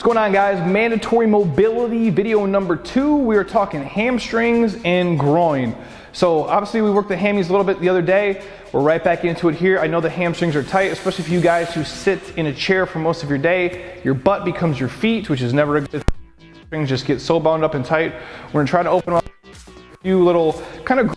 going on, guys? Mandatory mobility video number 2. We are talking hamstrings and groin. So obviously we worked the hammies a little bit the other day. We're right back into it here. I know the hamstrings are tight, especially for you guys who sit in a chair for most of your day. Your butt becomes your feet, which is never a good thing. Hamstrings just get so bound up and tight. We're gonna try to open up a few little kind of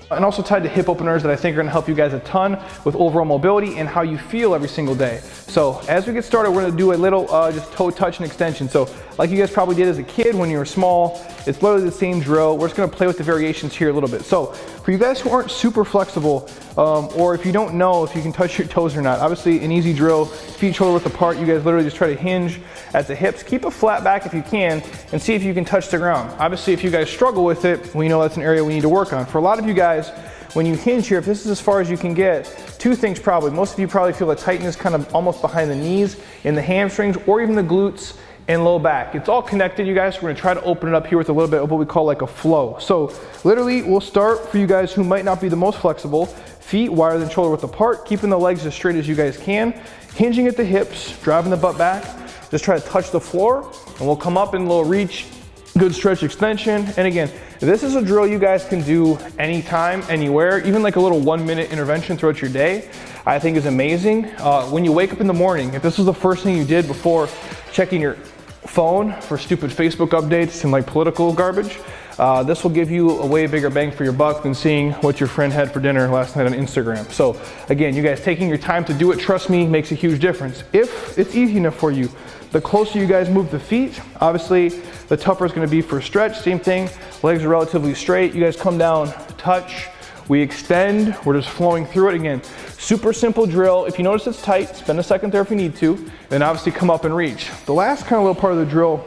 and also tied to hip openers that I think are gonna help you guys a ton with overall mobility and how you feel every single day. So as we get started, we're gonna do a little just toe touch and extension. So like you guys probably did as a kid when you were small, it's literally the same drill. We're just gonna play with the variations here a little bit. So for you guys who aren't super flexible, or if you don't know if you can touch your toes or not, obviously an easy drill, feet shoulder width apart, you guys literally just try to hinge at the hips. Keep a flat back if you can and see if you can touch the ground. Obviously if you guys struggle with it, we know that's an area we need to work on. For a lot of you guys, when you hinge here, if this is as far as you can get, two things probably. Most of you probably feel a tightness kind of almost behind the knees, in the hamstrings, or even the glutes and low back. It's all connected, you guys. We're gonna try to open it up here with a little bit of what we call like a flow. So literally, we'll start for you guys who might not be the most flexible, feet wider than shoulder width apart, keeping the legs as straight as you guys can, hinging at the hips, driving the butt back. Just try to touch the floor, and we'll come up in a little reach, good stretch extension. And again, this is a drill you guys can do anytime, anywhere, even like a little 1-minute intervention throughout your day, I think is amazing. When you wake up in the morning, if this was the first thing you did before checking your phone for stupid Facebook updates and like political garbage, this will give you a way bigger bang for your buck than seeing what your friend had for dinner last night on Instagram. So again, you guys taking your time to do it, trust me, makes a huge difference. If it's easy enough for you, the closer you guys move the feet, obviously the tougher it's gonna be for a stretch. Same thing, legs are relatively straight. You guys come down, touch, we extend, we're just flowing through it. Again, super simple drill. If you notice it's tight, spend a second there if you need to, then obviously come up and reach. The last kind of little part of the drill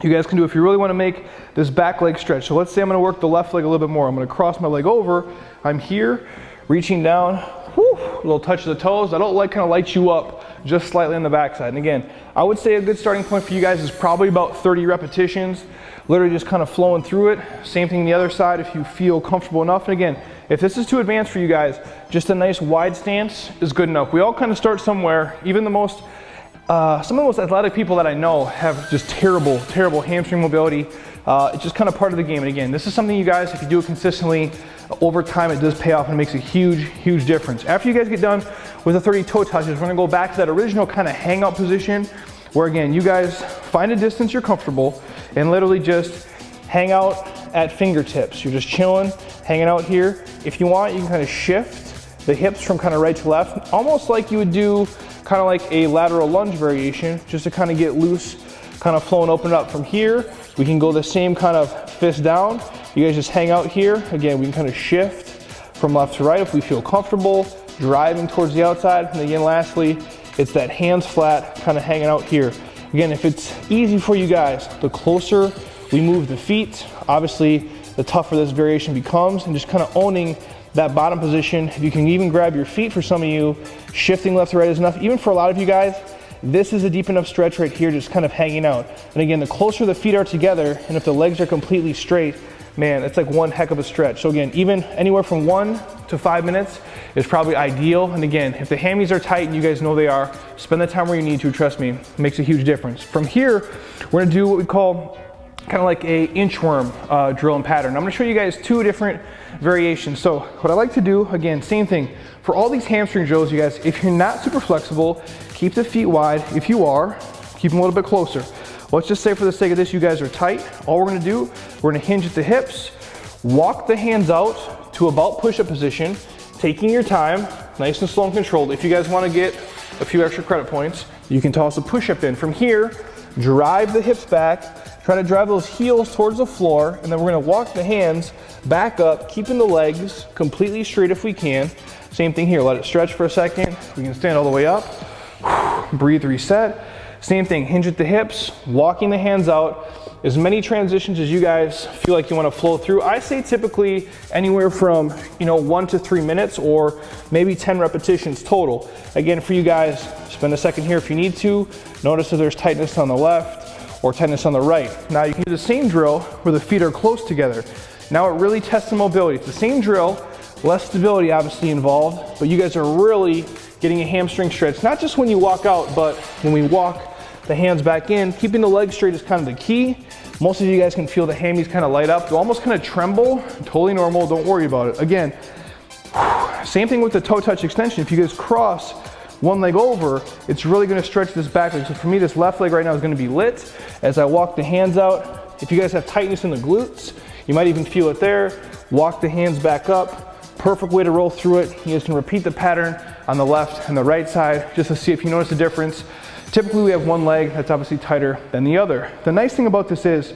you guys can do if you really wanna make this back leg stretch. So let's say I'm gonna work the left leg a little bit more. I'm gonna cross my leg over, I'm here, reaching down, whew, a little touch of the toes. That'll like kind of light you up just slightly on the backside. And again, I would say a good starting point for you guys is probably about 30 repetitions, literally just kind of flowing through it. Same thing the other side if you feel comfortable enough. And again, if this is too advanced for you guys, just a nice wide stance is good enough. We all kind of start somewhere. Even some of the most athletic people that I know have just terrible hamstring mobility. It's just kind of part of the game. And again, this is something you guys, if you do it consistently, over time it does pay off and makes a huge difference. After you guys get done with the 30 toe touches, we're gonna go back to that original kind of hangout position where again, you guys find a distance you're comfortable and literally just hang out at fingertips. You're just chilling, hanging out here. If you want, you can kind of shift the hips from kind of right to left, almost like you would do kind of like a lateral lunge variation, just to kind of get loose, kind of flow and open it up. From here, we can go the same kind of fist down. You guys just hang out here. Again, we can kind of shift from left to right if we feel comfortable, driving towards the outside. And again, lastly, it's that hands flat, kind of hanging out here. Again, if it's easy for you guys, the closer we move the feet, obviously the tougher this variation becomes, and just kind of owning that bottom position. If you can even grab your feet, for some of you, shifting left to right is enough. Even for a lot of you guys, this is a deep enough stretch right here, just kind of hanging out. And again, the closer the feet are together, and if the legs are completely straight, man, it's like one heck of a stretch. So again, even anywhere from 1 to 5 minutes is probably ideal. And again, if the hammies are tight, and you guys know they are, spend the time where you need to, trust me, it makes a huge difference. From here, we're gonna do what we call kind of like a inchworm drill and pattern. I'm gonna show you guys 2 different variations. So what I like to do, again, same thing. For all these hamstring drills, you guys, if you're not super flexible, keep the feet wide. If you are, keep them a little bit closer. Let's just say for the sake of this, you guys are tight. All we're gonna do, we're gonna hinge at the hips, walk the hands out to about push-up position, taking your time, nice and slow and controlled. If you guys wanna get a few extra credit points, you can toss a push-up in. From here, drive the hips back, try to drive those heels towards the floor, and then we're gonna walk the hands back up, keeping the legs completely straight if we can. Same thing here, let it stretch for a second. We can stand all the way up, breathe, reset. Same thing, hinge at the hips, walking the hands out. As many transitions as you guys feel like you wanna flow through. I say typically anywhere from 1 to 3 minutes, or maybe 10 repetitions total. Again, for you guys, spend a second here if you need to. Notice if there's tightness on the left or tightness on the right. Now you can do the same drill where the feet are close together. Now it really tests the mobility. It's the same drill, less stability obviously involved, but you guys are really getting a hamstring stretch, not just when you walk out, but when we walk the hands back in. Keeping the legs straight is kind of the key. Most of you guys can feel the hammies kind of light up. They'll almost kind of tremble, totally normal, don't worry about it. Again, same thing with the toe touch extension. If you guys cross one leg over, it's really gonna stretch this back leg. So for me, this left leg right now is gonna be lit as I walk the hands out. If you guys have tightness in the glutes, you might even feel it there. Walk the hands back up. Perfect way to roll through it. You guys can repeat the pattern on the left and the right side just to see if you notice a difference. Typically we have one leg that's obviously tighter than the other. The nice thing about this is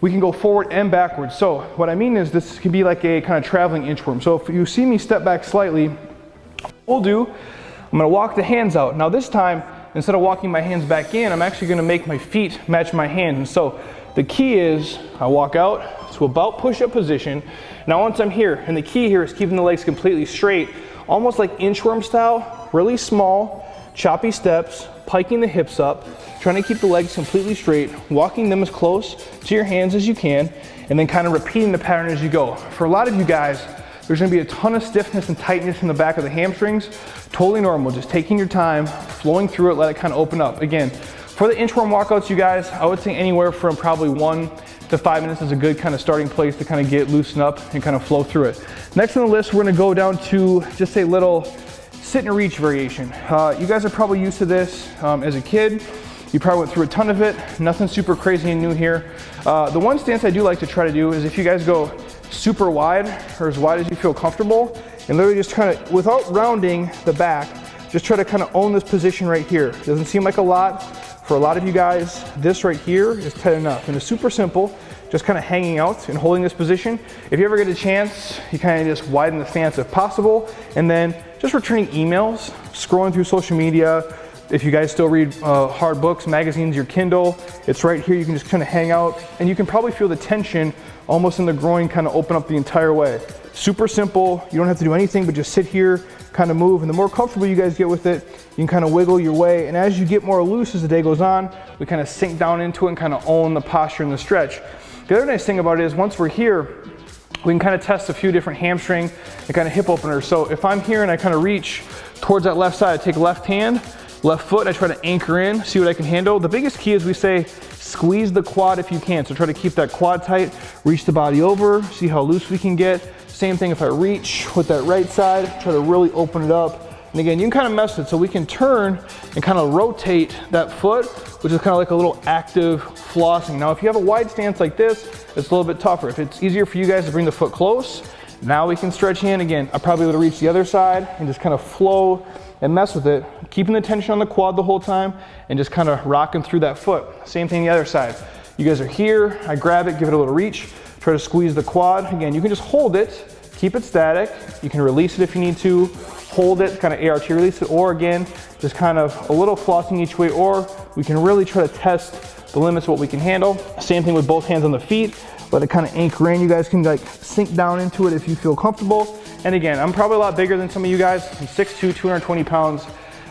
we can go forward and backwards. So what I mean is this can be like a kind of traveling inchworm. So if you see me step back slightly, what we'll do, I'm gonna walk the hands out. Now this time, instead of walking my hands back in, I'm actually gonna make my feet match my hands. And so the key is I walk out to about push-up position. Now once I'm here, and the key here is keeping the legs completely straight, almost like inchworm style, really small, choppy steps, piking the hips up, trying to keep the legs completely straight, walking them as close to your hands as you can, and then kind of repeating the pattern as you go. For a lot of you guys, there's gonna be a ton of stiffness and tightness in the back of the hamstrings. Totally normal, just taking your time, flowing through it, let it kind of open up. Again, for the inchworm walkouts, you guys, I would say anywhere from probably 1 to 5 minutes is a good kind of starting place to kind of get loosened up and kind of flow through it. Next on the list, we're gonna go down to just a little sit and reach variation. You guys are probably used to this as a kid. You probably went through a ton of it. Nothing super crazy and new here. The one stance I do like to try to do is if you guys go super wide or as wide as you feel comfortable, and literally just kind of, without rounding the back, just try to kind of own this position right here. Doesn't seem like a lot. For a lot of you guys, this right here is tight enough. And it's super simple, just kind of hanging out and holding this position. If you ever get a chance, you kind of just widen the stance if possible, and then just returning emails, scrolling through social media. If you guys still read hard books, magazines, your Kindle, it's right here. You can just kind of hang out, and you can probably feel the tension almost in the groin kind of open up the entire way. Super simple. You don't have to do anything but just sit here, kind of move, and the more comfortable you guys get with it, you can kind of wiggle your way, and as you get more loose as the day goes on, we kind of sink down into it and kind of own the posture and the stretch. The other nice thing about it is once we're here, we can kind of test a few different hamstring and kind of hip openers. So if I'm here and I kind of reach towards that left side, I take left hand, left foot, I try to anchor in, see what I can handle. The biggest key is we say squeeze the quad if you can. So try to keep that quad tight, reach the body over, see how loose we can get. Same thing if I reach with that right side, try to really open it up. And again, you can kind of mess with it. So we can turn and kind of rotate that foot, which is kind of like a little active flossing. Now, if you have a wide stance like this, it's a little bit tougher. If it's easier for you guys to bring the foot close, now we can stretch in. Again, I probably would reach the other side and just kind of flow and mess with it, keeping the tension on the quad the whole time and just kind of rocking through that foot. Same thing the other side. You guys are here, I grab it, give it a little reach, try to squeeze the quad. Again, you can just hold it, keep it static. You can release it if you need to, hold it, kind of ART release it, or again, just kind of a little flossing each way, or we can really try to test the limits of what we can handle. Same thing with both hands on the feet. Let it kind of anchor in. You guys can like sink down into it if you feel comfortable. And again, I'm probably a lot bigger than some of you guys. I'm 6'2", 220 pounds.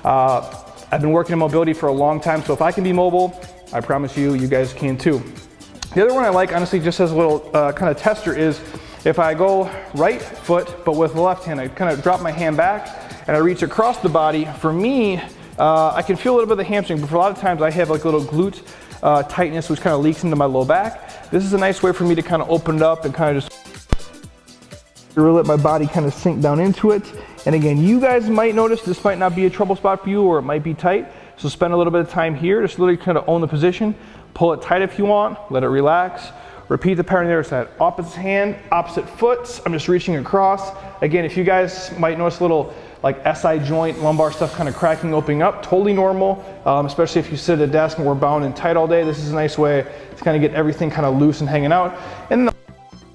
I've been working in mobility for a long time, so if I can be mobile, I promise you, you guys can too. The other one I like, honestly, just as a little kind of tester is if I go right foot, but with the left hand, I kind of drop my hand back and I reach across the body. For me, I can feel a little bit of the hamstring, but for a lot of times I have like a little glute tightness, which kind of leaks into my low back. This is a nice way for me to kind of open it up and kind of just really let my body kind of sink down into it. And again, you guys might notice this might not be a trouble spot for you, or it might be tight. So spend a little bit of time here, just literally kind of own the position. Pull it tight if you want, let it relax. Repeat the pattern on the other side. Opposite hand, opposite foot. I'm just reaching across. Again, if you guys might notice a little like SI joint, lumbar stuff kind of cracking, opening up, totally normal, especially if you sit at a desk and we're bound and tight all day. This is a nice way to kind of get everything kind of loose and hanging out. And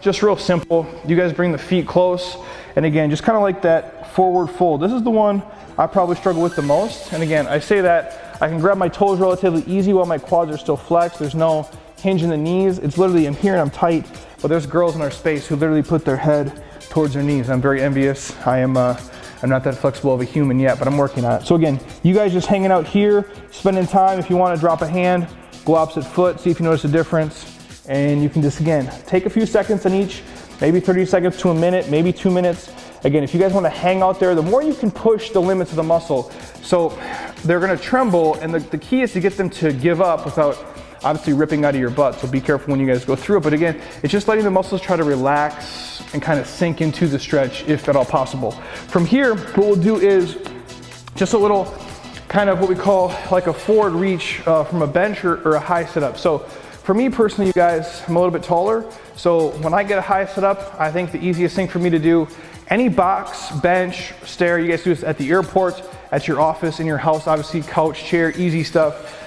just real simple, you guys bring the feet close, and again, just kind of like that forward fold. This is the one I probably struggle with the most. And again, I say that I can grab my toes relatively easy while my quads are still flexed. There's no hinge in the knees. It's literally, I'm here and I'm tight, but there's girls in our space who literally put their head towards their knees. I'm very envious. I'm not that flexible of a human yet, but I'm working on it. So again, you guys just hanging out here, spending time. If you want to drop a hand, go opposite foot, see if you notice a difference. And you can just, again, take a few seconds on each, maybe 30 seconds to a minute, maybe 2 minutes. Again, if you guys want to hang out there, the more you can push the limits of the muscle. So they're gonna tremble, and the key is to get them to give up without obviously ripping out of your butt, so be careful when you guys go through it. But again, it's just letting the muscles try to relax and kind of sink into the stretch if at all possible. From here, what we'll do is just a little kind of what we call like a forward reach from a bench or a high sit up. So for me personally, you guys, I'm a little bit taller. So when I get a high sit up, I think the easiest thing for me to do, any box, bench, stair, you guys do this at the airport, at your office, in your house, obviously couch, chair, easy stuff.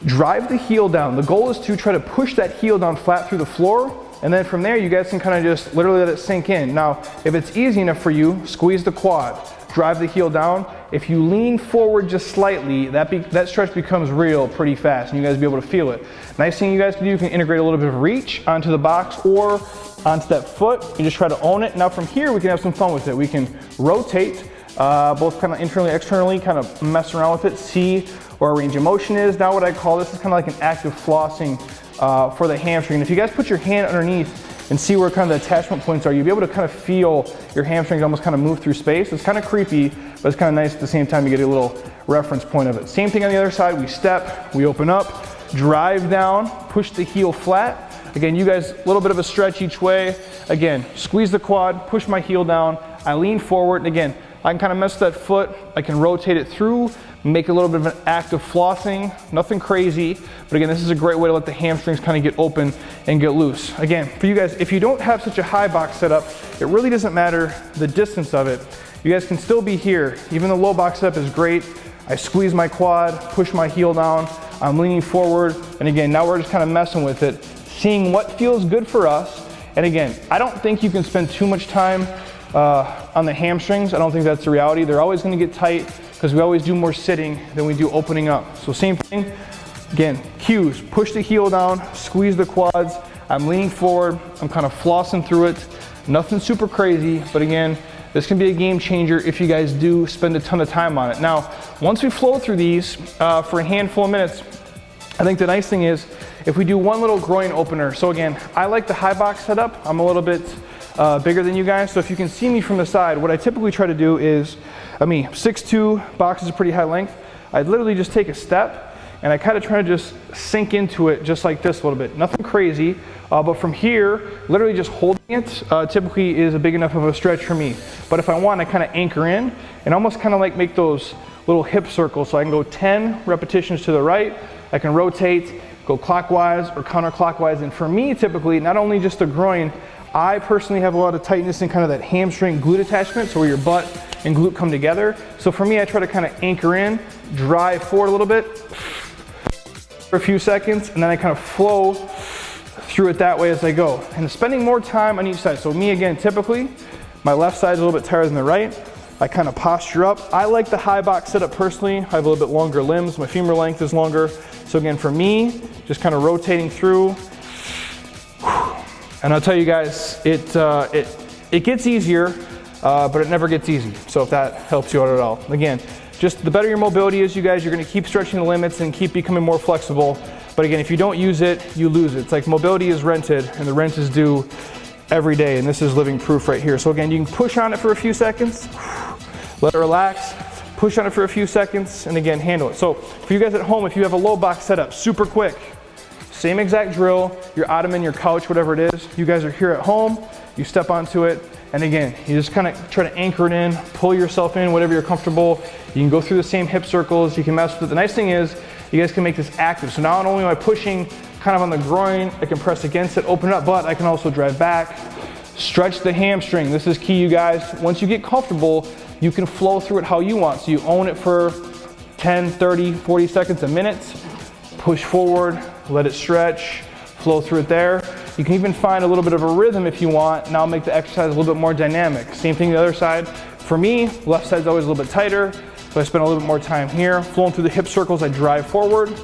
Drive the heel down. The goal is to try to push that heel down flat through the floor, and then from there you guys can kind of just literally let it sink in. Now, if it's easy enough for you, squeeze the quad, drive the heel down. If you lean forward just slightly, that stretch becomes real pretty fast, and you guys will be able to feel it. Nice thing you guys can do, you can integrate a little bit of reach onto the box or onto that foot. You just try to own it. Now from here, we can have some fun with it. We can rotate, both kind of internally, externally, kind of mess around with it, see where our range of motion is. Now what I call this is kind of like an active flossing for the hamstring. And if you guys put your hand underneath and see where kind of the attachment points are, you'll be able to kind of feel your hamstrings almost kind of move through space. It's kind of creepy, but it's kind of nice at the same time. You get a little reference point of it. Same thing on the other side. We step, we open up, drive down, push the heel flat. Again, you guys, a little bit of a stretch each way. Again, squeeze the quad, push my heel down. I lean forward, and again, I can kind of mess with that foot. I can rotate it through, make a little bit of an act of flossing, nothing crazy. But again, this is a great way to let the hamstrings kind of get open and get loose. Again, for you guys, if you don't have such a high box setup, it really doesn't matter the distance of it. You guys can still be here. Even the low box setup is great. I squeeze my quad, push my heel down, I'm leaning forward. And again, now we're just kind of messing with it, seeing what feels good for us. And again, I don't think you can spend too much time on the hamstrings. I don't think that's the reality. They're always going to get tight because we always do more sitting than we do opening up. So same thing, again, cues, push the heel down, squeeze the quads, I'm leaning forward, I'm kind of flossing through it. Nothing super crazy, but again, this can be a game changer if you guys do spend a ton of time on it. Now, once we flow through these for a handful of minutes, I think the nice thing is if we do one little groin opener. So again, I like the high box setup. I'm a little bit bigger than you guys. So if you can see me from the side, what I typically try to do is, 6'2", box is a pretty high length. I'd literally just take a step and I kind of try to just sink into it just like this a little bit. Nothing crazy, but from here, literally just holding it typically is a big enough of a stretch for me. But if I want, I kind of anchor in and almost kind of like make those little hip circles. So I can go 10 repetitions to the right, I can rotate, go clockwise or counterclockwise. And for me, typically, not only just the groin, I personally have a lot of tightness in kind of that hamstring glute attachment, so where your butt and glute come together. So for me, I try to kind of anchor in, drive forward a little bit for a few seconds, and then I kind of flow through it that way as I go. And spending more time on each side. So me, again, typically, my left side is a little bit tighter than the right. I kind of posture up. I like the high box setup personally. I have a little bit longer limbs. My femur length is longer. So again, for me, just kind of rotating through. And I'll tell you guys, it gets easier, but it never gets easy. So if that helps you out at all. Again, just the better your mobility is, you guys, you're gonna keep stretching the limits and keep becoming more flexible. But again, if you don't use it, you lose it. It's like mobility is rented and the rent is due every day, and this is living proof right here. So again, you can push on it for a few seconds, let it relax, push on it for a few seconds, and again, handle it. So for you guys at home, if you have a low box setup, super quick, same exact drill, your ottoman, your couch, whatever it is, you guys are here at home, you step onto it, and again, you just kind of try to anchor it in, pull yourself in, whatever you're comfortable. You can go through the same hip circles, you can mess with it. The nice thing is, you guys can make this active. So not only am I pushing kind of on the groin, I can press against it, open up, but I can also drive back, stretch the hamstring. This is key, you guys. Once you get comfortable, you can flow through it how you want. So you own it for 10, 30, 40 seconds, a minute, push forward, let it stretch, flow through it there. You can even find a little bit of a rhythm if you want. Now make the exercise a little bit more dynamic. Same thing the other side. For me, left side's always a little bit tighter, so I spend a little bit more time here. Flowing through the hip circles, I drive forward,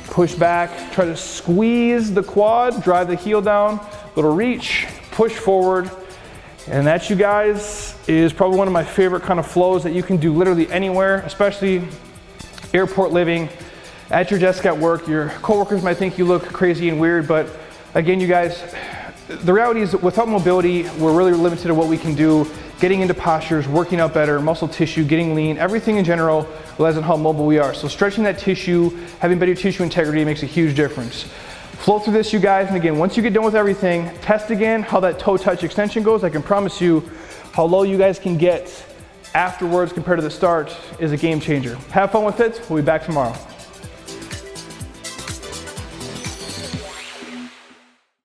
push back, try to squeeze the quad, drive the heel down, little reach, push forward. And that, you guys, is probably one of my favorite kind of flows that you can do literally anywhere, especially airport living, at your desk at work. Your coworkers might think you look crazy and weird, but again, you guys, the reality is that without mobility, we're really limited to what we can do, getting into postures, working out better, muscle tissue, getting lean, everything in general relies on how mobile we are. So stretching that tissue, having better tissue integrity makes a huge difference. Flow through this, you guys, and again, once you get done with everything, test again how that toe touch extension goes. I can promise you how low you guys can get afterwards compared to the start is a game changer. Have fun with it. We'll be back tomorrow.